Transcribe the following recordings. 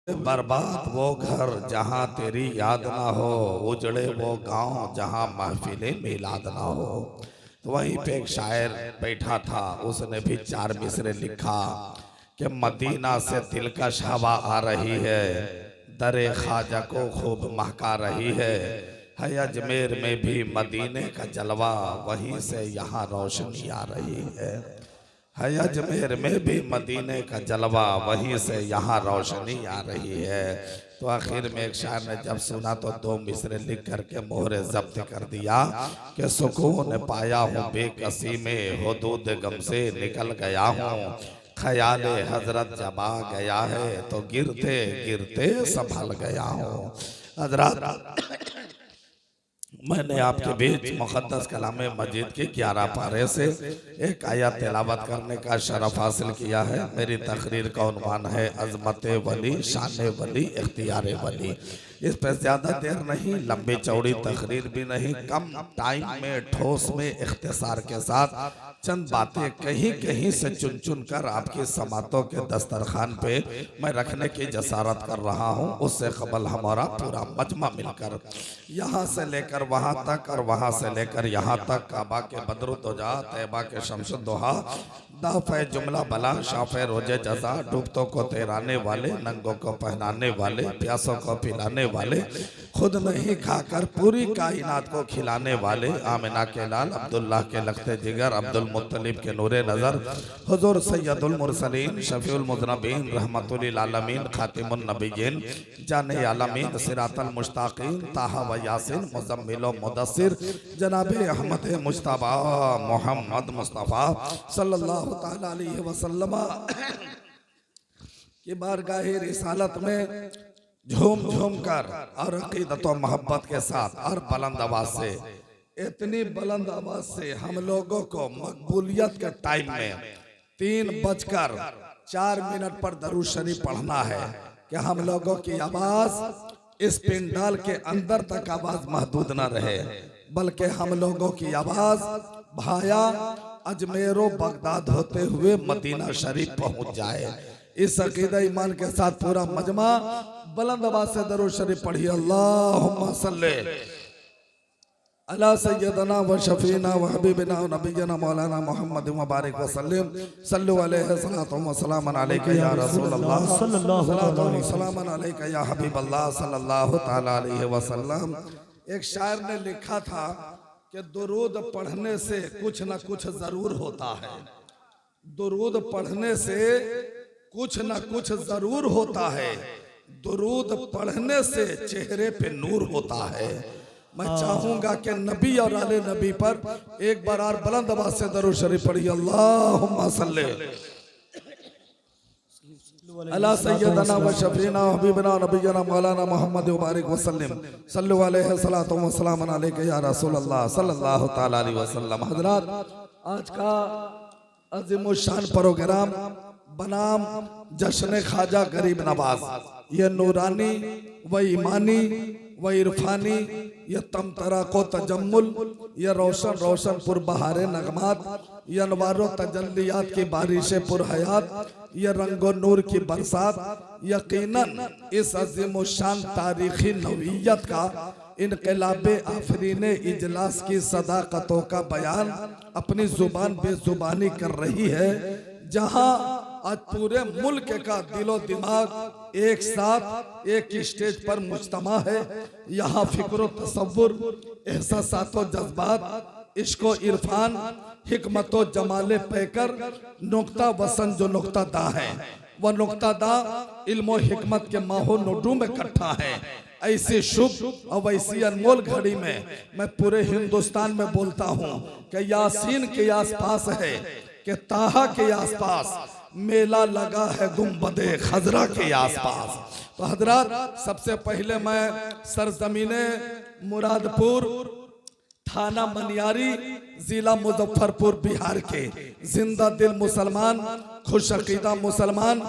बर्बाद वो घर जहाँ तेरी याद ना हो, उजड़े वो गांव जहाँ महफिले मिलाद ना हो। तो वहीं पे एक शायर बैठा था, उसने भी चार मिसरे लिखा कि मदीना से दिलकश हवा आ रही है, दरे ख्वाजा को खूब महका रही है अजमेर में भी मदीने का जलवा, वहीं से यहाँ रोशनी आ रही है अजमेर में भी मदीने का जलवा, वहीं से यहाँ रोशनी आ रही है। तो आखिर में एक शायर ने जब सुना तो दो मिसरे लिख करके मोहरे जब्त कर दिया कि सुकून पाया हूँ बेकसी में, हुदूद गम से निकल गया हूँ, ख्याले हजरत जब आ गया है तो गिरते गिरते संभल गया हूँ। हजरत, मैंने आपके बीच मुक़द्दस कलाम मजीद के 11 पारे से एक आयत तिलावत करने का शरफ हासिल किया है। मेरी तकरीर का उन्वान है अज़मत वली, शान वली, इख्तियार वली। इस पर ज़्यादा देर नहीं, लंबी चौड़ी तकरीर भी नहीं, कम टाइम में ठोस में इख्तिसार के साथ चंद बातें कहीं कहीं से चुन चुन कर आपकी समातों के दस्तरखान पे मैं रखने की जसारत कर रहा हूँ। उससे कबल हमारा पूरा मजमा मिलकर यहाँ से लेकर वहाँ तक और वहाँ से लेकर यहाँ तक काबा के बदरुद्दोजा, तैबा के शमसुद्दोहा, दाफ़े जुमला बला, शाफ़े रोजे जज़ा, डूबतों को तैराने वाले, नंगों को पहनाने वाले, प्यासों को पिलाने वाले, खुद नहीं खाकर पूरी कायनात को खिलाने वाले, आमिना के लाल, अब्दुल्लाह के लखते जिगर, अब्दुल मुत्तलिब के नूरे नज़र, हुज़ूर सैयदुल मुरसलीन, शफ़ीउल मुज़नबीन, रहमतुल आलमीन, खातिमुन नबिय्यीन, जाने आलमीन, सिरातल मुश्ताक़ीन, ताहा व यासीन, मुज़म्मिल व मुदस्सिर, जनाबे अहमद मुज्तबा मोहम्मद मुस्तफ़ा सल्लल्लाहु ताला अलैहि वसल्लम की बारगाहे रिसालत में झूम झूम कर और अक़ीदत व मोहब्बत के साथ और बुलंद आवाज से, इतनी बुलंद आवाज से हम लोगों को मकबूलियत के टाइम में 3:04 पर दरूद शरीफ पढ़ना है कि हम लोगों की आवाज इस पिंडाल के अंदर तक आवाज महदूद न रहे, बल्कि हम लोगों की आवाज भाया अजमेरो बगदाद होते हुए मदीना शरीफ पहुंच जाए। इस अकीदा ईमान के साथ पूरा मजमा बुलंद आवाज से दरूद शरीफ पढ़िए। अल्लाहुम्मा सल्ले अला सय्यदना व शफीना व हबीबना व नबीना मौलाना मुहम्मद व बारिक व सल्लिम सल्लु अलैहि सलातु व सलामन अलैका या रसूल अल्लाह सल्लल्लाहु अलैहि वसल्लम अलैका या हबीब अल्लाह सल्लल्लाहु तआला अलैहि वसल्लम। एक शायर ने लिखा था कि दुरूद पढ़ने से कुछ न कुछ जरूर होता है, दुरूद पढ़ने से कुछ न कुछ जरूर होता है, दुरूद पढ़ने से चेहरे पे नूर होता है। मैं चाहूंगा कि नबी और आले नबी पर एक बार और बुलंद आवाज से दरूद शरीफ पढ़िए। अल्लाहुम्मा सल्ले अला सय्यदना व शफीना व हबीबना व नबीना मौलाना मुहम्मद व बारिक व सल्लिम सल्लु अलैहि सलातु व सलामन अलैका या रसूल अल्लाह सल्लल्लाहु तआला अलैहि वसल्लम। हज़रात, आज का अज़ीमुश्शान प्रोग्राम बनाम जश्न ख्वाजा गरीब नवाज, ये नूरानी व ईमानी व इरफानी, ये तमतरा को तजम्मुल, ये रोशन रोशन पुरबहारे नगमात, ये अनवारो तजल्लियात की बारिशे पुरहयात, ये रंगो नूर की बरसात, यकीनन इस अज़ीमुश्शान तारीखी नवीयत का इनकलाबे आफरीने इजलास की सदाकतों का बयान अपनी जुबान बेजुबानी कर रही है। जहां आज पूरे मुल्क का दिलो दिमाग एक साथ एक स्टेज पर मुज्तमा है, यहाँ फिक्र तसव्वुर, एहसासात व जज्बात, इश्क व इरफान, हिकमत व जमाले पैकर, नुक्ता वसन जो नुक्ता दा है, वह नुक्ता दा इल्म व हिकमत के माहो नोडू में इकट्ठा है। ऐसी शुभ और वैसी अनमोल घड़ी में मैं पूरे हिंदुस्तान में बोलता हूँ कि यासीन के आसपास है कि ताहा के आसपास मेला लगा है गुंबदे खजरा के आसपास। तो हजरात, सबसे पहले मैं सरजमीने मुरादपुर, थाना मनियारी, जिला मुजफ्फरपुर, बिहार के जिंदा दिल मुसलमान, खुश अकीदा मुसलमान,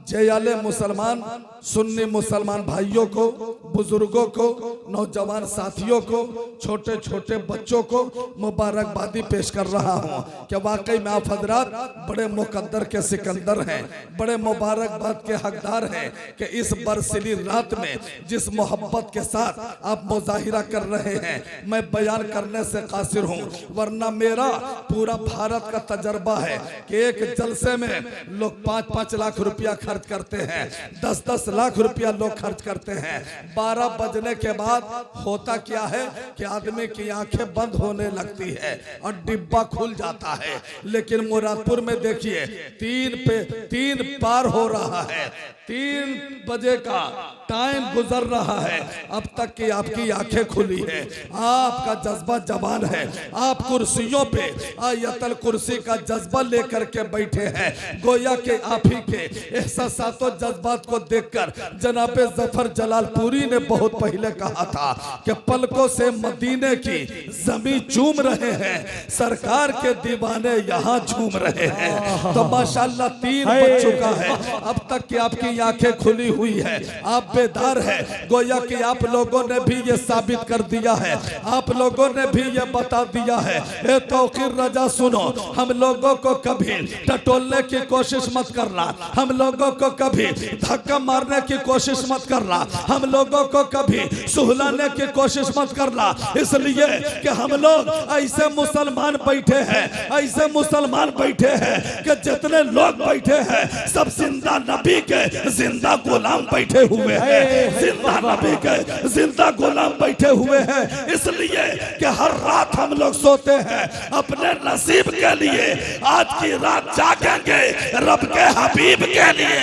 जयाले मुसलमान सुन्नी मुसलमान भाइयों को, बुजुर्गों को, नौजवान साथियों को, छोटे छोटे बच्चों को मुबारकबादी पेश कर रहा हूँ कि वाकई में आप हजरात बड़े मुकद्दर के सिकंदर हैं, बड़े मुबारकबाद के हकदार हैं कि इस बरसीली रात में जिस मोहब्बत के साथ आप मुजाहिरा कर रहे हैं मैं बयान करने से कासिर हूँ, वरना मेरा पूरा भारत का तजर्बा है कि एक जलसे में लोग 5-5 लाख रुपया खर्च करते हैं, 10-10 लाख रुपया लोग खर्च करते हैं। 12 बजने के बाद होता क्या है कि आदमी की आंखें बंद होने लगती है और डिब्बा खुल जाता है। लेकिन मुरादपुर में देखिए 3 पार हो रहा है, 3 बजे का टाइम गुजर रहा है, अब तक की आपकी आंखें खुली है, आपका जज्बा जवान है, आप कुर्सियों पे आयतल कुर्सी का जज्बा लेकर के बैठे हैं। गोया के आप ही के एहसासातों जज्बात को देखकर जनाबे जफर जलालपुरी ने बहुत पहले कहा था कि पलकों से मदीने की जमीन चूम रहे हैं, सरकार के दीवाने यहाँ झूम रहे हैं। तो माशाल्लाह 3 बज चुका है, अब तक की आपकी आंखें खुली हुई है, आप बेदार है। गोया कि आप लोगों ने भी ये साबित कर दिया है, आप लोगों ने भी ये बता दिया है। ए तौकीर रजा सुनो, हम लोगों को कभी टटोलने की कोशिश मत करना, हम लोगों को कभी धक्का मारने की कोशिश मत करना, हम लोगों को कभी सुहलाने की कोशिश मत करना, इसलिए कि हम लोग ऐसे मुसलमान बैठे हैं, ऐसे मुसलमान बैठे हैं कि जितने लोग बैठे हैं सब जिंदा नबी के जिंदा गुलाम बैठे हुए हैं, जिंदा नबी के जिंदा गुलाम बैठे हुए हैं। इसलिए कि हर रात हम लोग सोते हैं अपने नसीब के लिए, आज की रात जागेंगे रब के हबीब के लिए।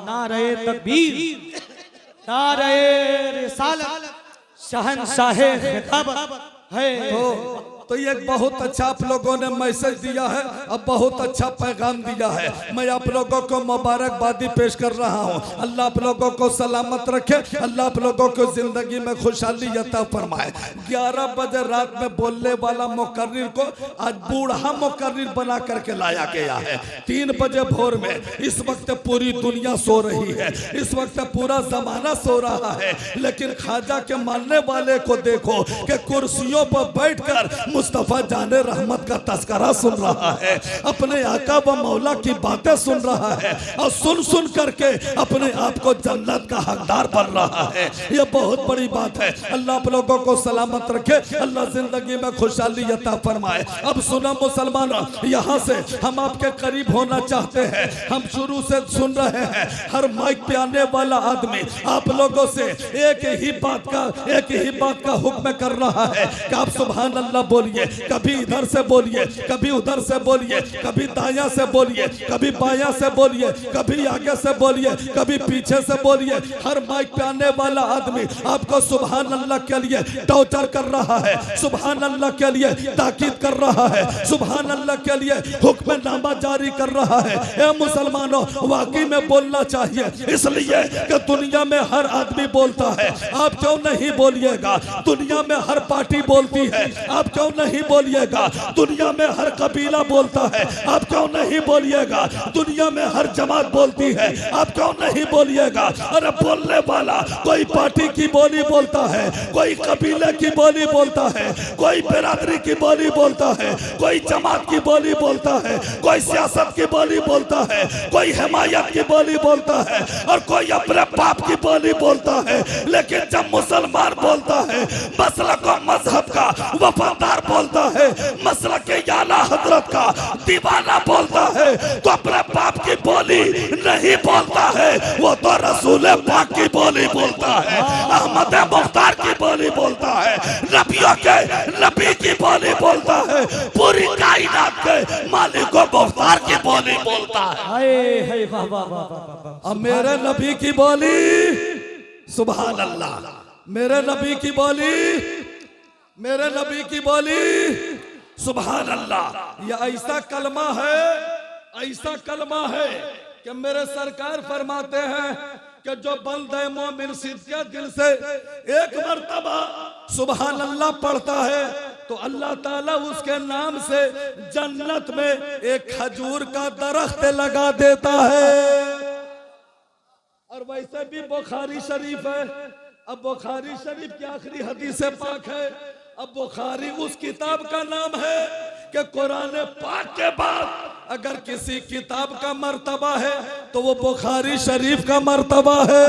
नारे तकबीर, नारे रिसालत, शहंशाहे खिताबत है। तो ये बहुत अच्छा आप लोगों ने मैसेज दिया है, अब बहुत अच्छा पैगाम दिया है। मैं आप लोगों को मुबारकबादी पेश कर रहा हूँ। अल्लाह आप लोगों को सलामत रखे, अल्लाह आप लोगों को जिंदगी में खुशहाली अता फरमाए। 11 बजे रात में बोलने वाला मुकर्रिर को आज बूढ़ा मुकर्रिर बना करके लाया गया है। 3 बजे भोर में इस वक्त पूरी दुनिया सो रही है, इस वक्त पूरा जमाना सो रहा है, लेकिन ख्वाजा के मानने वाले को देखो कि कुर्सियों पर बैठकर मुस्तफा जाने रहमत का तस्करा सुन रहा है, अपने आका व मौला की बातें सुन रहा है और सुन सुन करके अपने आप को जन्नत का हकदार बन रहा है। यह बहुत बड़ी बात है। अल्लाह आप लोगों को सलामत रखे, अल्लाह जिंदगी में खुशहाली अता फरमाए। अब सुना मुसलमानों, यहाँ से हम आपके करीब होना चाहते हैं। हम शुरू से सुन रहे हैं, हर माइक पे आने वाला आदमी आप लोगों से एक ही बात का हुक्म कर रहा है कि आप सुभान अल्लाह बोलिए, कभी इधर से बोलिए, कभी उधर से बोलिए, कभी दायां से बोलिए, कभी बायां से बोलिए, कभी आगे से बोलिए, कभी पीछे से बोलिए। हर माइक पे आने वाला आदमी आपको सुभान अल्लाह के लिए टॉर्चर कर रहा है, सुभान अल्लाह के लिए ताकीद कर रहा है, सुभान अल्लाह के लिए हुक्मनामा जारी कर रहा है। ए मुसलमानों, वाकई में बोलना चाहिए, इसलिए कि दुनिया में हर आदमी बोलता है, आप क्यों नहीं बोलिएगा? दुनिया में हर पार्टी बोलती है, आप क्यों नहीं बोलिएगा? दुनिया में हर कबीला बोलता है, आप क्यों नहीं बोलिएगा? दुनिया में हर जमात बोलती है, आप क्यों नहीं बोलिएगा? अरे बोलने वाला कोई पार्टी की बोली बोलता है, कोई कबीले की बोली बोलता है, कोई बिरादरी की बोली बोलता है, कोई जमात की बोली बोलता है, कोई सियासत की बोली बोलता है, कोई हिमायत की बोली बोलता है और कोई अपने बाप की बोली बोलता है। लेकिन जब मुसलमान बोलता है, मसलक व मजहब का वफादार बोलता है, मसलक के आला हजरत का दीवाना बोलता है, तो अपने बाप की बोली नहीं बोलता है, वो तो रसूल पाक की बोली बोलता है, अहमद मुख्तार की बोली बोलता है, नबियों के नबी की बोली बोलता है, पूरी कायनात के मालिक व मुख्तार की बोली बोलता है। अब मेरे नबी की बोली सुभान अल्लाह, मेरे नबी की बोली, मेरे नबी की बोली सुभान अल्लाह। यह ऐसा कलमा है, ऐसा कलमा है कि मेरे सरकार फरमाते हैं कि जो बंदे मोमिन सिद्के दिल से एक मर्तबा सुभान अल्लाह पढ़ता है तो अल्लाह ताला उसके नाम से जन्नत में एक खजूर का दरख्त लगा देता है। और वैसे भी बुखारी शरीफ है। अब बुखारी शरीफ की आखिरी हदीस पाक है। अब बुखारी उस किताब का नाम है कि कुरान पाक के बाद अगर किसी किताब का मर्तबा है तो वो बुखारी शरीफ का मर्तबा है।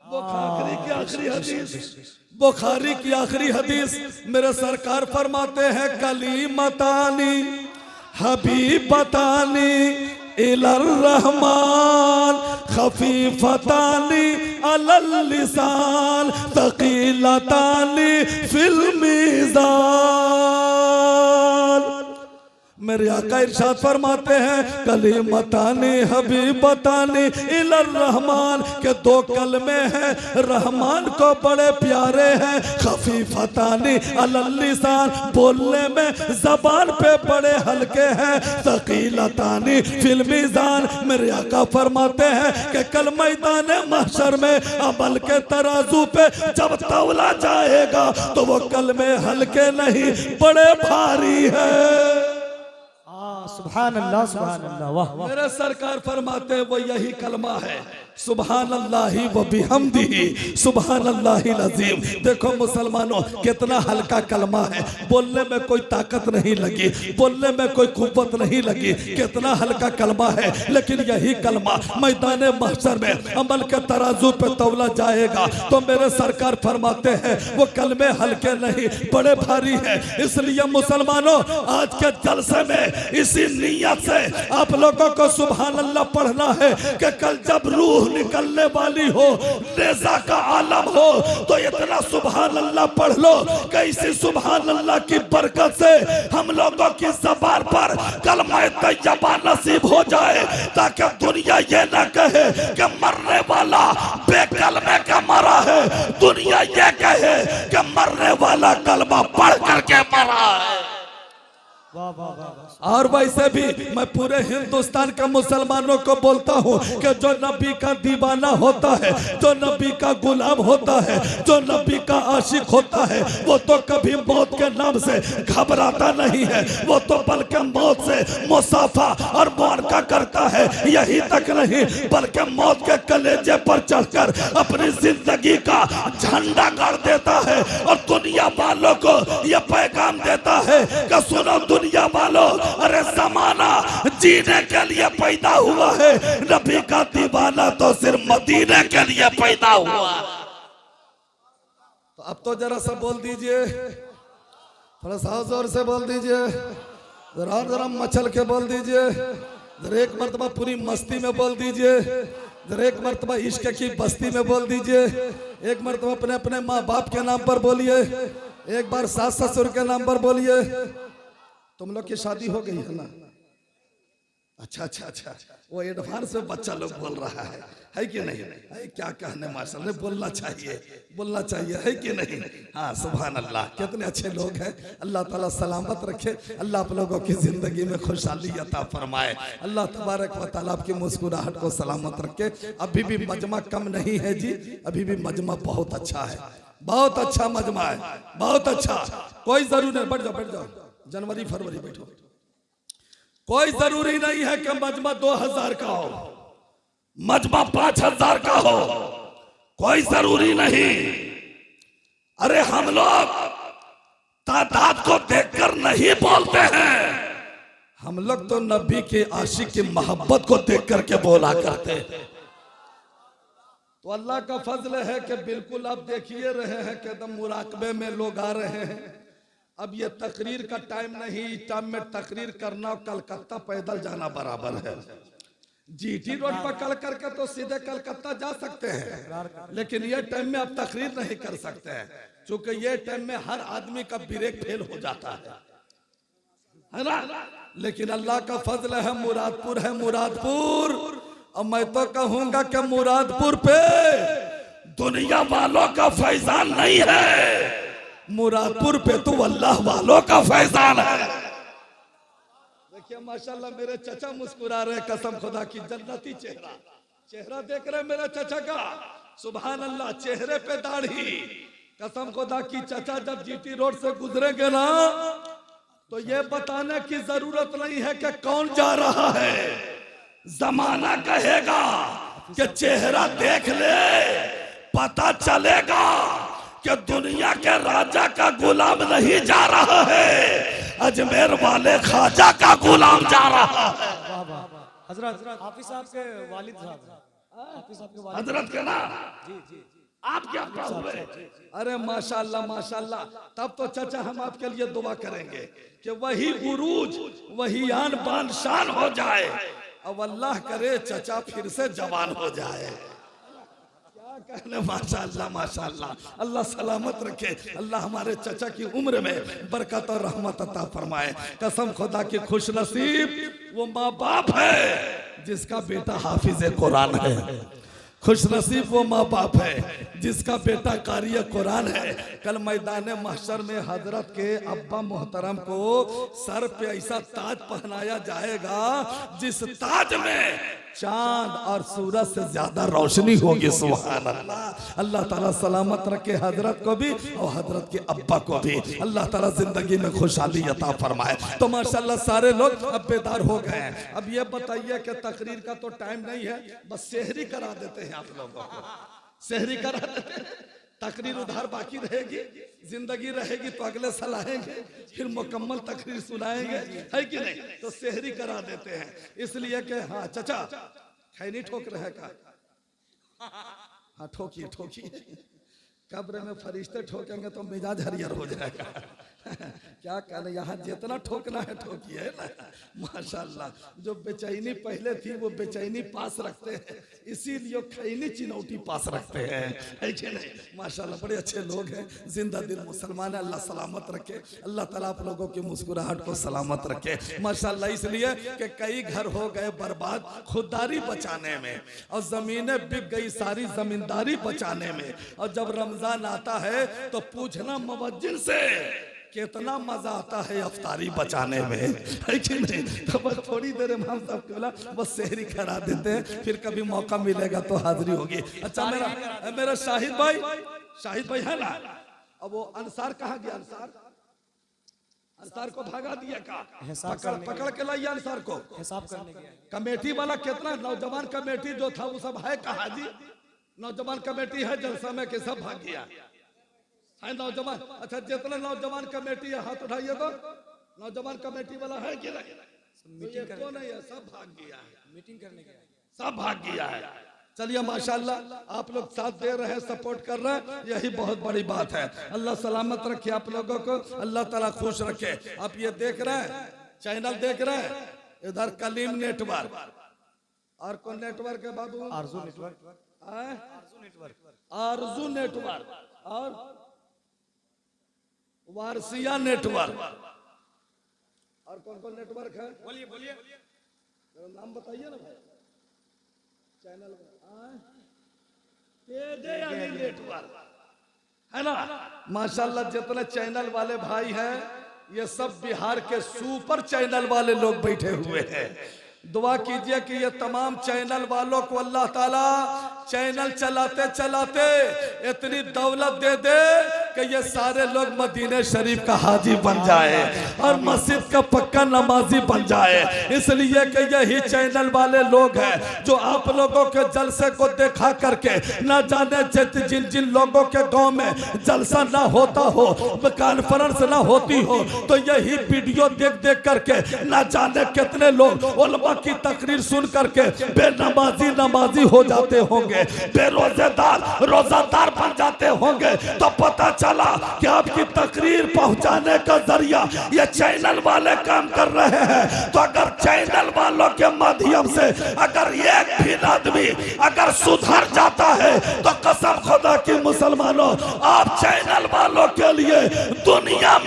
बुखारी की आखिरी हदीस, बुखारी की आखिरी हदीस मेरे सरकार फरमाते हैं कलीमतानी हबीबतानी इलर रहमान खफीफतानी अलल लिसान तकीलतानी फिल मीज़ान। मेरे आका इरशाद फरमाते हैं कलीमतानी हबीबतानी इलर रहमान के दो कलमे हैं रहमान को बड़े प्यारे हैं। खफीफतानी अलल लिसान बोलने में जबान पे बड़े हल्के हैं। तकीलतानी फिल मीज़ान मेरे आका फरमाते हैं कि कल मैदान महशर में अमल के तराजू पे जब तौला जाएगा तो वो कलमे हल्के नहीं बड़े भारी है। सुभान अल्लाह वाह। मेरे सरकार फरमाते हैं वो यही कलमा है सुभान अल्लाही व बिहम्दिही सुभान अल्लाहिल अज़ीम। देखो मुसलमानों कितना हल्का कलमा है, बोलने में कोई ताकत नहीं लगी, बोलने में कोई कुव्वत नहीं लगी, कितना हल्का कलमा है। लेकिन यही कलमा मैदान महशर में अमल के तराजू पे तौला जाएगा तो मेरे सरकार फरमाते हैं वो कलमे हल्के नहीं बड़े भारी है। इसलिए मुसलमानों आज के जलसे में इसी नियत से आप लोगों को सुभान अल्लाह पढ़ना है कि कल जब रूह निकलने वाली हो नेज़ा का आलम हो तो इतना सुभान अल्लाह पढ़ लो कि इसी सुभान अल्लाह की बरकत से हम लोगों की ज़बान पर कलमा तैयबा नसीब हो जाए ताकि दुनिया ये ना कहे कि मरने वाला बेकलमे का मरा है, दुनिया ये कहे कि मरने वाला कलमा पढ़ करके मरा है। और वैसे भी मैं पूरे हिंदुस्तान के मुसलमानों को बोलता हूँ कि जो नबी का दीवाना होता है, जो नबी का गुलाम होता है, जो नबी का आशिक होता है वो तो कभी मौत के नाम से घबराता नहीं है, वो तो बल्कि मौत से मुसाफा और मुआरका करता है। यही तक नहीं बल्कि मौत के कलेजे पर चढ़कर अपनी जिंदगी का झंडा गाड़ देता है और दुनिया वालों को यह पैगाम देता है कि सुनो दुनिया वालों, अरे जमाना जीने के लिए पैदा हुआ है, नबी का दीवाना तो सिर्फ मदीने के लिए पैदा हुआ। तो अब तो जरा सा बोल दीजिए, थोड़ा सा जोर से बोल दीजिए, जरा मचल के बोल दीजिए, जरा एक मर्तबा पूरी मस्ती में बोल दीजिए, जरा एक मर्तबा इश्क की बस्ती में बोल दीजिए, एक मर्तबा अपने अपने माँ बाप के नाम पर बोलिए, एक बार सास ससुर के नाम पर बोलिए। तुम लोग की शादी हो गई है ना? अच्छा अच्छा अच्छा, वो एडवांस में बच्चा लोग बोल रहा है कि नहीं? है क्या कहने माशाल्लाह, बोलना चाहिए, बोलना चाहिए, है कि नहीं? हाँ सुभान अल्लाह, कितने अच्छे लोग हैं। अल्लाह ताला सलामत रखे, अल्लाह आप लोगों की जिंदगी में खुशहाली अता फरमाए, अल्लाह तबारक व तआला आपकी मुस्कुराहट को सलामत रखे। अभी भी मजमा कम नहीं है जी, अभी भी मजमा बहुत अच्छा है, बहुत अच्छा मजमा है, बहुत अच्छा। कोई जरूरी नहीं, बैठ जाओ बैठ जाओ, जनवरी फरवरी बैठो, कोई जरूरी नहीं है कि मजमा 2000 का हो, मजमा 5000 का हो, कोई जरूरी नहीं। अरे हम लोग तादाद को देखकर नहीं बोलते हैं, हम लोग तो नबी के आशिक की मोहब्बत को देख करके बोला करते हैं। तो अल्लाह का फजल है कि बिल्कुल आप देखिए रहे हैं कि एकदम मुराकबे में लोग आ रहे हैं। अब ये तकरीर का टाइम नहीं, टाइम में तकरीर करना कलकत्ता पैदल जाना बराबर है। जीटी रोड पर कल करके तो सीधे कलकत्ता जा सकते हैं, लेकिन ये टाइम में आप तकरीर नहीं कर सकते हैं, क्योंकि ये टाइम में हर आदमी का ब्रेक फेल हो जाता है ना। लेकिन अल्लाह का फजल है, मुरादपुर है, मुरादपुर। और मैं तो कहूंगा कि मुरादपुर पे दुनिया वालों का फैजान नहीं है, मुरादपुर पे तो अल्लाह वालों का फैजान है। देखिए माशाल्लाह मेरे चचा मुस्कुरा रहे, कसम खुदा की, जन्नती चेहरा, चेहरा देख रहे मेरे चचा का, सुभान अल्लाह, चेहरे पे दाढ़ी, कसम खुदा की। चचा जब जीटी रोड से गुजरेंगे ना तो ये बताने की जरूरत नहीं है कि कौन जा रहा है, जमाना कहेगा कि चेहरा देख ले पता चलेगा कि दुनिया के राजा का गुलाम नहीं जा रहा है, अजमेर वाले ख्वाजा का गुलाम जा रहा है। वाह वाह हजरत हाफिज साहब के वालिद साहब, हाफिज साहब के वालिद हजरत के ना जी जी आप क्या हुए? अरे माशाल्लाह माशाल्लाह। तब तो चाचा हम आपके लिए दुआ करेंगे कि वही उरूज वही आन बान शान हो जाए। अब अल्लाह करे चाचा फिर से जवान हो जाए। क्या कहने, माशाल्लाह माशाल्लाह। अल्लाह सलामत रखे, अल्लाह हमारे चाचा की उम्र में बरकत और रहमत अता फरमाए। कसम खुदा की खुश नसीब वो माँ बाप है जिसका बेटा हाफिज कुरान है, खुश नसीब वो माँ बाप है जिसका बेटा कारी कुरान है। कल मैदान महशर में हजरत के अब्बा मोहतरम को सर पे ऐसा ताज पहनाया जाएगा जिस ताज में चांद और सूरज से ज्यादा रोशनी होगी। सुभान अल्लाह। अल्लाह ताला सलामत रखे हजरत को भी और हजरत के अब्बा को भी। अल्लाह ताला जिंदगी में खुशहाली अता फरमाए। तो माशाल्लाह सारे लोग अब बेदार हो गए हैं। अब ये बताइए कि तकरीर का तो टाइम नहीं है, बस सेहरी करा देते हैं आप लोगों को, सेहरी करा देते हैं। तकरीर उधार बाकी रहेगी, जिंदगी रहेगी तो अगले साल आएंगे फिर मुकम्मल तकरीर सुनाएंगे, है कि नहीं? तो सेहरी करा देते हैं इसलिए कि हाँ चाचा खैनी ठोक रहे का, हाँ ठोकिए ठोकिए। कब्र में फरिश्ते ठोकेंगे तो मिजाज हरियर हो जाएगा। क्या कहने, यहाँ जितना ठोकना है ठोकिए ना। माशाल्लाह जो बेचैनी पहले थी वो बेचैनी पास रखते हैं, इसीलिए खैनी चिनौटी पास रखते हैं, है कि नहीं? माशाल्लाह बड़े अच्छे लोग हैं, जिंदा दिल मुसलमान है। अल्लाह सलामत रखे, अल्लाह ताला आप लोगों की मुस्कुराहट को सलामत रखे। माशाल्लाह इसलिए कि कई घर हो गए बर्बाद खुददारी बचाने में, और जमीनें बिक गई सारी जमींदारी बचाने में। और जब रमजान आता है तो पूछना मुवज्जिन से कितना मजा आता है अफ्तारी बचाने में, है कि नहीं? तो बस थोड़ी देर में हम सब बोला बस सेहरी करा देते हैं, फिर कभी मौका मिलेगा तो हाजिरी होगी। अच्छा मेरा शाहिद भाई है ना, अब वो अंसार कहाँ गया? अंसार को भागा दिया का, पकड़ के लाइए अंसार को, हिसाब करने गया। कमेटी वाला कितना नौजवान कमेटी जो था वो सब है कहाँ जी? नौजवान कमेटी है जलसा में के सब भाग गया है नौजवान। अच्छा जितने नौजवान कमेटी है हाथ उठाइए तो नौजवान कमेटी वाला है कि नहीं? तो नहीं है, सब भाग गया है, मीटिंग करने गया, सब भाग गया है। चलिए माशाल्लाह आप लोग साथ दे रहे हैं, सपोर्ट कर रहे हैं, यही बहुत बड़ी बात है। अल्लाह सलामत रखे आप लोगों को, अल्लाह ताला खुश रखे। आप ये देख रहे हैं चैनल देख रहे हैं, इधर कलीम नेटवर्क और कौन नेटवर्क है बाबू? आरजू नेटवर्क, आरजू नेटवर्क और वारसिया नेटवर्क, और कौन कौन नेटवर्क है? बोलिए नाम बताइए ना भाई। चैनल नेटवर्क है ना। माशाल्लाह जितने चैनल वाले भाई हैं ये सब बिहार के सुपर चैनल वाले लोग बैठे हुए हैं। दुआ कीजिए कि ये तमाम चैनल वालों को अल्लाह ताला चैनल चलाते चलाते इतनी दौलत दे दे कि ये सारे लोग मदीने शरीफ का हाजी बन जाए और मस्जिद का पक्का नमाजी बन जाए। इसलिए कि यही चैनल वाले लोग हैं जो आप लोगों के जलसे को देखा करके न जाने जिन जिन लोगों के गांव में जलसा ना होता हो, कॉन्फ्रेंस ना होती हो, तो यही वीडियो देख देख करके न जाने कितने लोग उलमा की तकरीर सुन करके नमाजी हो जाते होंगे, बेरोजेदार रोजादार बन जाते होंगे। तो पता चला कि आपकी तकरीर पहुंचाने का जरिया ये चैनल वाले काम कर रहे हैं। तो अगर चैनल वालों के माध्यम से अगर एक भी आदमी अगर सुधर जाता है तो कसम खुदा की मुसलमानों आप चैनल वालों के लिए दुनिया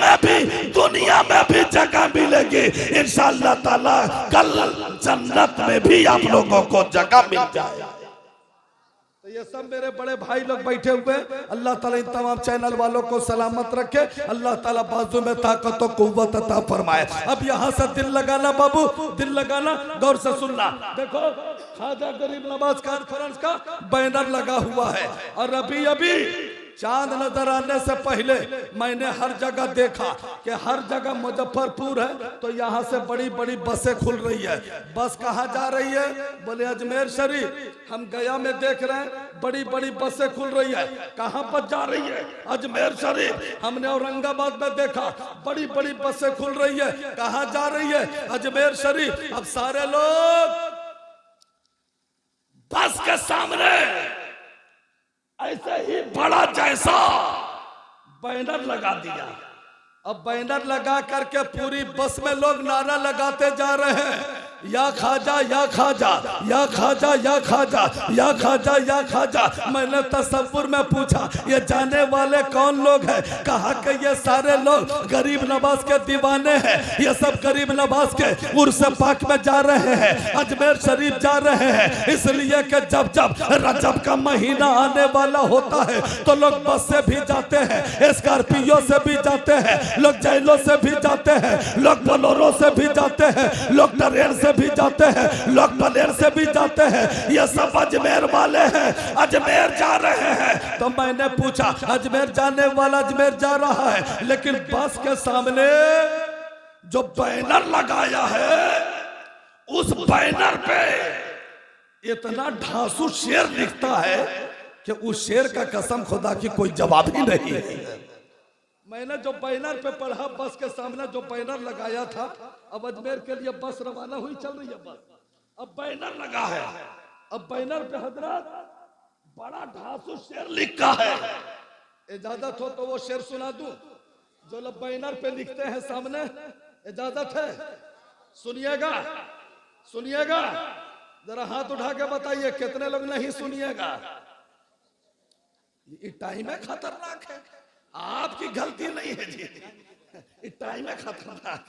में भी जगह मिलेगी इंशाअल्लाह ताला। कल जन्नत में भी आप लोगों को जगह मिल जाए। तो ये सब मेरे बड़े भाई लोग बैठे हुए, अल्लाह ताला इन तमाम चैनल वालों को सलामत रखे, अल्लाह ताला बाजू में ताकत और कुव्वत अता फरमाए। अब यहाँ से दिल लगाना बाबू, दिल लगाना, गौर से सुनना। देखो ख्वाजा गरीब नवाज कॉन्फ्रेंस का बैनर लगा हुआ है और अभी चांद नजर आने से पहले मैंने हर जगह देखा कि हर जगह मुजफ्फरपुर है तो यहाँ से बड़ी बड़ी बसें खुल रही है। बस कहाँ जा रही है? बोले अजमेर शरीफ। हम गया में देख रहे हैं बड़ी बड़ी बसें खुल रही है। कहाँ पर जा रही है? अजमेर शरीफ। हमने औरंगाबाद में देखा बड़ी बड़ी बसें खुल रही है। कहाँ जा रही है? अजमेर शरीफ। अब सारे लोग बस के सामने ऐसे ही बड़ा जैसा बैनर लगा दिया। अब बैनर लगा करके पूरी बस में लोग नारा लगाते जा रहे हैं, या खाजा या खाजा या खाजा या खाजा या खाजा या खाजा। मैंने तसव्वुर में पूछा ये जाने वाले कौन लोग हैं? कहा कि ये सारे लोग गरीब नवाज के दीवाने हैं। ये सब गरीब नवाज के उर्स पाक में जा रहे हैं, अजमेर शरीफ जा रहे हैं। इसलिए कि जब जब रजब का महीना आने वाला होता है तो लोग बस से भी जाते हैं, स्कॉर्पियो से भी जाते हैं, लोग जैलो से भी जाते हैं, लोग बोलेरो से भी जाते हैं, लोग ट्रेन से भी जाते हैं, लोग प्लेन से भी जाते हैं। ये सब अजमेर वाले हैं, अजमेर जा रहे हैं। तो मैंने पूछा अजमेर जाने वाला अजमेर जा रहा है, लेकिन बस के सामने जो बैनर लगाया है उस बैनर पे इतना ढांसू शेर लिखता है कि उस शेर का कसम खुदा की कोई जवाब ही नहीं है। मैंने जो बैनर पे पढ़ा, बस के सामने जो बैनर लगाया था, अब अजमेर के लिए बस रवाना हुई, चल रही है बस, अब बैनर लगा है। अब बैनर पे हजरत बड़ा ढांसू शेर लिखा है। इजाजत हो तो वो शेर सुना दूं जो लोग बैनर पे लिखते हैं सामने? इजाजत है? सुनिएगा, सुनिएगा, जरा हाथ उठा के बताइए कितने लोग नहीं सुनिएगा। ये टाइम है खतरनाक है, आपकी गलती नहीं है जी, टाइम है खतरनाक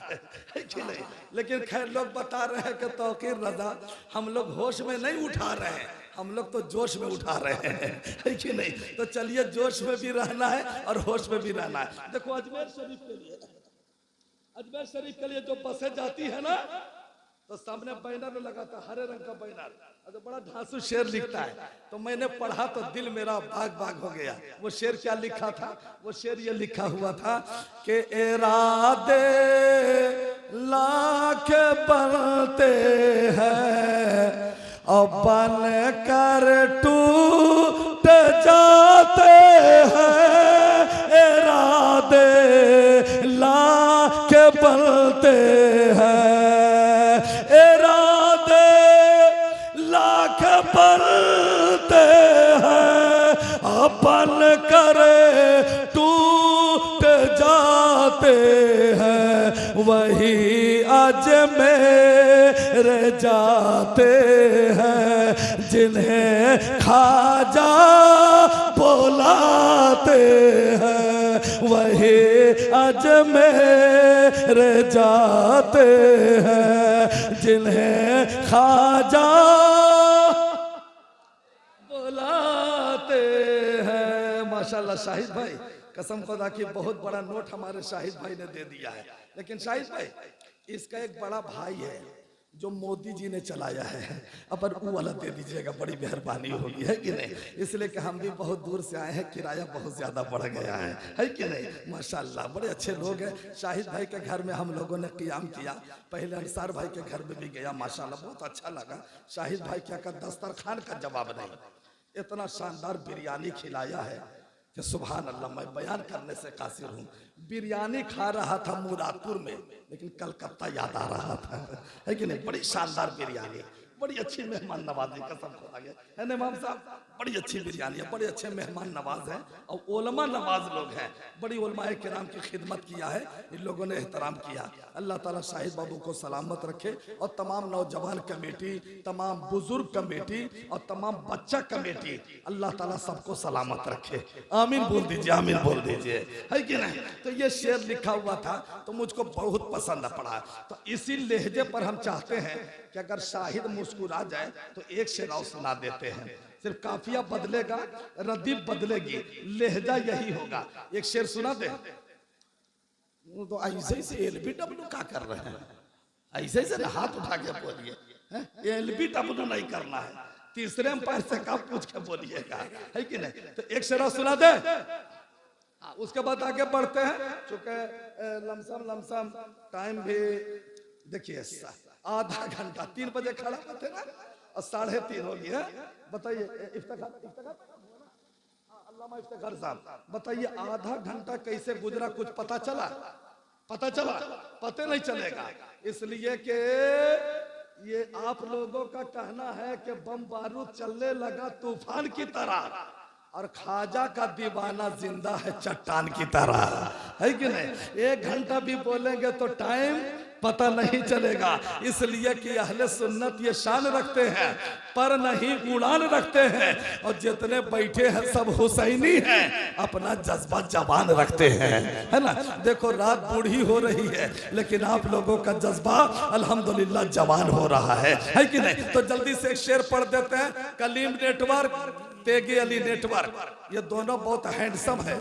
है कि नहीं? लेकिन खैर लोग बता रहे हैं कि तौकीर रजा हम लोग होश में नहीं उठा रहे हैं, हम लोग तो जोश में उठा रहे हैं, है कि नहीं? तो चलिए जोश में भी रहना है और होश में भी रहना है। देखो अजमेर शरीफ के लिए, अजमेर शरीफ के लिए जो बसें जाती है ना तो सामने बैनर लगाता हरे रंग का बैनर, तो बड़ा ढांसू शेर लिखता है। तो मैंने पढ़ा तो दिल मेरा बाग बाग हो गया। वो शेर क्या लिखा था? वो शेर ये लिखा हुआ था कि इरादे लाख बनते हैं और बन कर टूट जाते हैं। इरादे लाख बनते हैं, बनते हैं, अपन करे टूट जाते हैं। वही अजमेर जाते हैं जिन्हें खाजा बुलाते हैं। वही अजमेर जाते हैं जिन्हें खाजा बुलाते हैं। माशाल्लाह शाहिद भाई, कसम खुदा की बहुत बड़ा नोट हमारे शाहिद भाई ने दे दिया है। लेकिन शाहिद भाई इसका एक बड़ा भाई है जो मोदी जी ने चलाया है, अब वो वाला दे दीजिएगा, बड़ी मेहरबानी होगी, है कि नहीं? इसलिए कि हम भी बहुत दूर से आए हैं, किराया बहुत ज्यादा बढ़ गया है कि नहीं? माशाल्लाह बड़े अच्छे लोग हैं। शाहिद भाई के घर में हम लोगों ने क़ियाम किया, पहले अंसार भाई के घर में भी गया, माशाल्लाह बहुत अच्छा लगा। शाहिद भाई क्या का दस्तरखान का जवाब नहीं, इतना शानदार बिरयानी खिलाया है कि सुभान अल्लाह, मैं बयान करने से कासिर हूँ। बिरयानी खा रहा था मुरादपुर में, लेकिन कलकत्ता याद आ रहा था, है कि नहीं? बड़ी शानदार बिरयानी, बड़ी अच्छी मेहमान नवाजी, कसम खुदा के, है ना इमाम साहब? बड़ी अच्छी बिरयानी है, बड़े अच्छे मेहमान नवाज हैं और उलमा नवाज लोग हैं। बड़ी उलमाए किराम की खिदमत किया है, इन लोगों ने एहतराम किया। अल्लाह ताला शाहिद बाबू को सलामत रखे और तमाम नौजवान कमेटी, तमाम बुजुर्ग कमेटी और तमाम बच्चा कमेटी, अल्लाह ताला सबको सलामत रखे। आमीन बोल दीजिए, आमीन बोल दीजिए, है कि नहीं? तो ये शेर लिखा हुआ था तो मुझको बहुत पसंद पड़ा। तो इसी लहजे पर हम चाहते हैं कि अगर शाहिद मुस्कुरा जाए तो एक शेर और सुना देते हैं। सिर्फ काफिया बदलेगा, रदीफ बदलेगी, लहजा यही होगा। एक शेर सुना दे। तो ऐसे से LBW क्या कर रहे हैं? ऐसे से हाथ उठा के बोलिए, LBW नहीं करना है, तीसरे अंपायर से क्या पूछ के बोलिएगा, है कि नहीं? तो एक शेरा सुना दे, उसके बाद आगे बढ़ते हैं। चूंकि लमसम टाइम भी देखिए आधा घंटा, 3 बजे खड़ा हुए थे ना और 3:30 हो गया। बताइए अल्लामा इफ्तिखार साहब, बताइए आधा घंटा कैसे गुजरा, कुछ पता चला? पता नहीं चलेगा, इसलिए कि ये आप लोगों का कहना है कि बम बारूद चलने लगा तूफान की तरह और ख्वाजा का दीवाना जिंदा है चट्टान की तरह, है कि नहीं? 1 घंटा भी बोलेंगे तो टाइम पता नहीं चलेगा, इसलिए कि अहले सुन्नत ये शान रखते हैं पर नहीं उड़ान रखते हैं, और जितने बैठे हैं सब हुसैनी हैं, अपना जज्बा जवान रखते हैं, है ना? देखो रात बूढ़ी हो रही है लेकिन आप लोगों का जज्बा अल्हम्दुलिल्लाह जवान हो रहा है कि नहीं? तो जल्दी से एक शेर पढ़ देते हैं। कलीम नेटवर्क, तेगी अली नेटवर्क, ये दोनों बहुत हैंडसम है,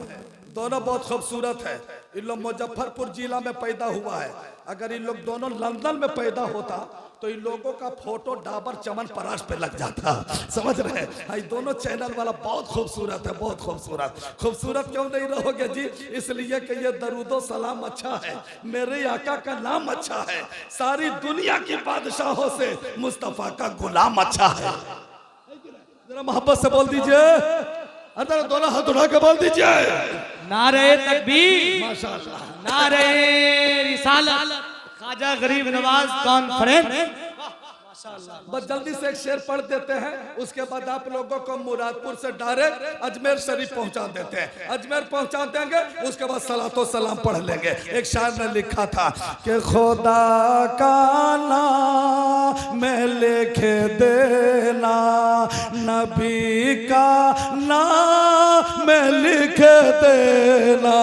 दोनों बहुत खूबसूरत है। इन लोग मुजफ्फरपुर जिला में पैदा हुआ है, अगर इन लोग दोनों लंदन में पैदा होता तो इन लोगों का फोटो डाबर चमन परास पे लग जाता, समझ रहे हैं? दोनों चैनल वाला बहुत खूबसूरत है, बहुत खूबसूरत क्यों नहीं रहोगे जी? इसलिए कि ये दरूदो सलाम अच्छा है, मेरे आका का नाम अच्छा है, सारी दुनिया की बादशाहों से मुस्तफा का गुलाम अच्छा है। जरा मोहब्बत से बोल दीजिए, अरे दोनों हाथ उठा के बोल दीजिए, नारे तकबीर, माशाअल्लाह, नारे रिसालत, ख्वाजा गरीब नवाज कॉन्फ्रेंस। बस जल्दी से एक शेर पढ़ देते हैं, उसके बाद आप लोगों को मुरादपुर से डायरेक्ट अजमेर शरीफ पहुंचा देते हैं। अजमेर पहुंचा देंगे, उसके बाद सलातो सलाम पढ़ लेंगे। एक शायर ने लिखा था कि खुदा का नाम मैं लिखे देना, नबी का नाम मैं लिखे देना।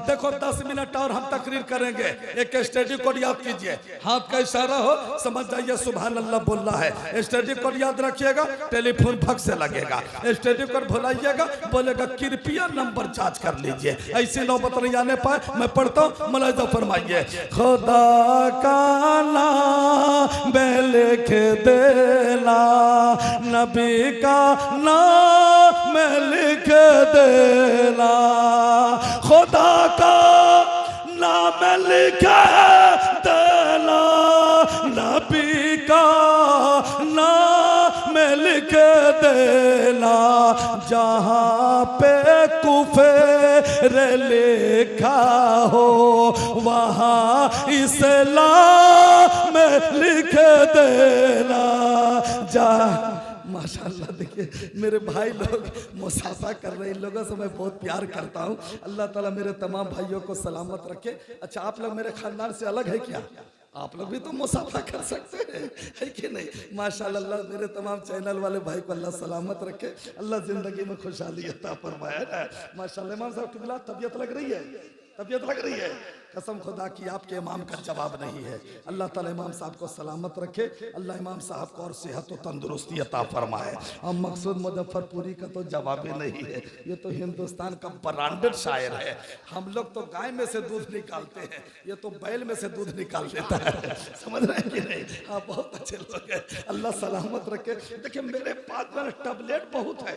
देखो 10 मिनट और हम तकरीर करेंगे, एक स्टडी कोड याद कीजिए, हाथ का इशारा हो समझ जाइए सुभान अल्लाह बोल रहा है। स्टडी कोड याद रखिएगा, टेलीफोन भग से लगेगा, स्टडी कोड भुलाइएगा, बोलेगा कृपया नंबर जांच कर लीजिए, ऐसी नौबत नहीं आने पाए। मैं पढ़ता हूँ, मुलाहिजा फरमाइए। खुदा का नाम मैं लिख देना, नबी का नाम मैं लिख देना, खुदा का नाम लिख देना, नबी का नाम लिख देना, जहाँ पे कुफर लिखा हो वहाँ इस्लाम लिख देना। माशाअल्लाह, देखिए मेरे भाई लोग मुसाफा कर रहे हैं, इन लोगों से मैं बहुत प्यार करता हूँ। अल्लाह ताला मेरे तमाम भाइयों को सलामत रखे। अच्छा, आप लोग मेरे खानदान से अलग है क्या? आप लोग भी तो मुसाफा कर सकते हैं, है कि नहीं? माशाअल्लाह, मेरे तमाम चैनल वाले भाई को अल्लाह सलामत रखे, अल्लाह जिंदगी में खुशहाली अता फरमाए। माशाअल्लाह, इमाम साहब किबला तबीयत लग रही है, तबीयत लग रही है? कसम खुदा की आपके इमाम का जवाब नहीं है। अल्लाह ताला इमाम साहब को सलामत रखे, अल्लाह इमाम साहब को और सेहत और तंदुरुस्ती अता फरमाए। और मकसूद मुजफ्फरपुरी का तो जवाब ही नहीं है, ये तो हिंदुस्तान का ब्रांडेड शायर है। हम लोग तो गाय में से दूध निकालते हैं, ये तो बैल में से दूध निकाल लेता है, समझ रहे हैं कि नहीं? हाँ, बहुत अच्छे लोग हैं, अल्लाह सलामत रखे। देखिए मेरे पास में टैबलेट बहुत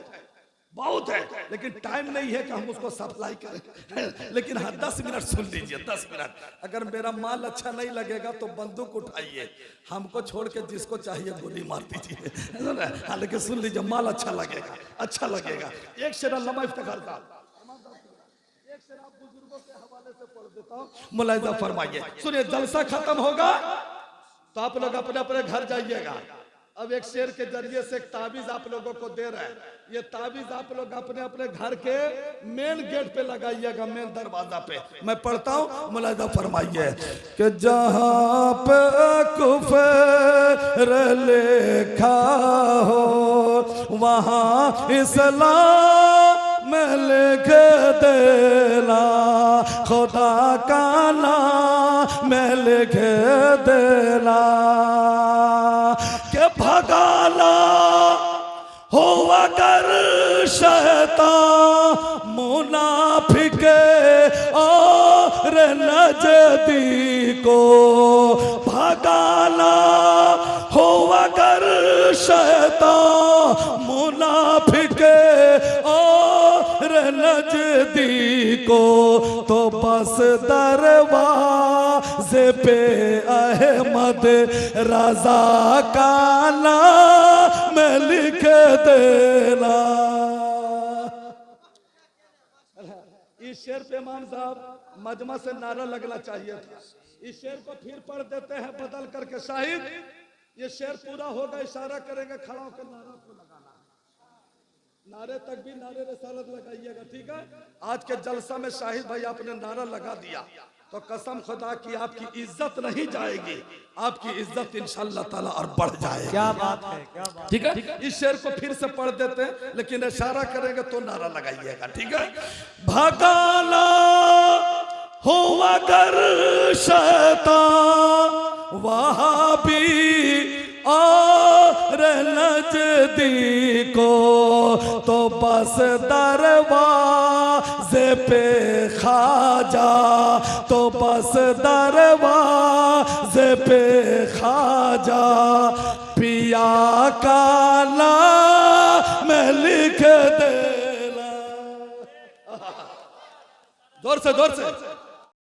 है, लेकिन टाइम नहीं है कि हम उसको सप्लाई करें। लेकिन हाँ, 10 मिनट सुन लीजिए, 10 मिनट। अगर मेरा माल अच्छा नहीं लगेगा तो बंदूक उठाइए, हमको छोड़ के जिसको चाहिए गोली मार दीजिए, हाँ, लेकिन सुन लीजिए, माल अच्छा लगेगा। एक शेर अल्लामा इफ्तिखार साहब, एक शेर आप बुजुर्गों के हवाले से पढ़ देता हूँ, मुलाहिजा फरमाइए। सुनिए, जलसा खत्म होगा तो आप लोग अपने अपने घर जाइएगा। अब एक शेर के जरिए से एक ताबीज आप लोगों को दे रहा है, ये ताबीज आप लोग अपने अपने घर के मेन गेट पे लगाइएगा, मेन दरवाजा पे। मैं पढ़ता हूँ, मुलाहिजा फरमाइए कि जहाँ पे कुफर लिखा हो वहाँ इस्लाम लिख देना, खुदा का नाम लिख देना, के भगाना हो अगर शैतान मुनाफिक और नजदी को, भगाना हो अगर शैतान को तो बस दरवाजे पे अहमद रजा का नाम लिख देना। इस शेर पे इमाम साहब मजमा से नारा लगना चाहिए था। इस शेर को फिर पढ़ देते हैं बदल करके। शाहिद ये शेर पूरा होगा, इशारा करेंगे, खड़ा होकर नारा को लगाना, नारे तक भी नारे रिसालत लगाइएगा, ठीक है। आज के जलसा में शाहिद भाई आपने नारा लगा दिया तो कसम खुदा की आपकी इज्जत नहीं जाएगी, आपकी इज्जत इंशाअल्लाह ताला और बढ़ जाएगी। क्या बात है, क्या बात। ठीक है, इस शेर को फिर से पढ़ देते हैं, लेकिन इशारा करेंगे तो नारा लगाइएगा, ठीक है। भगाना हो अगर शैतान वहाँ भी और नजदीको तो बस दरवाजे पे खाजा, तो बस दरवाजे पे खाजा पिया का नाम लिख देना। जोर से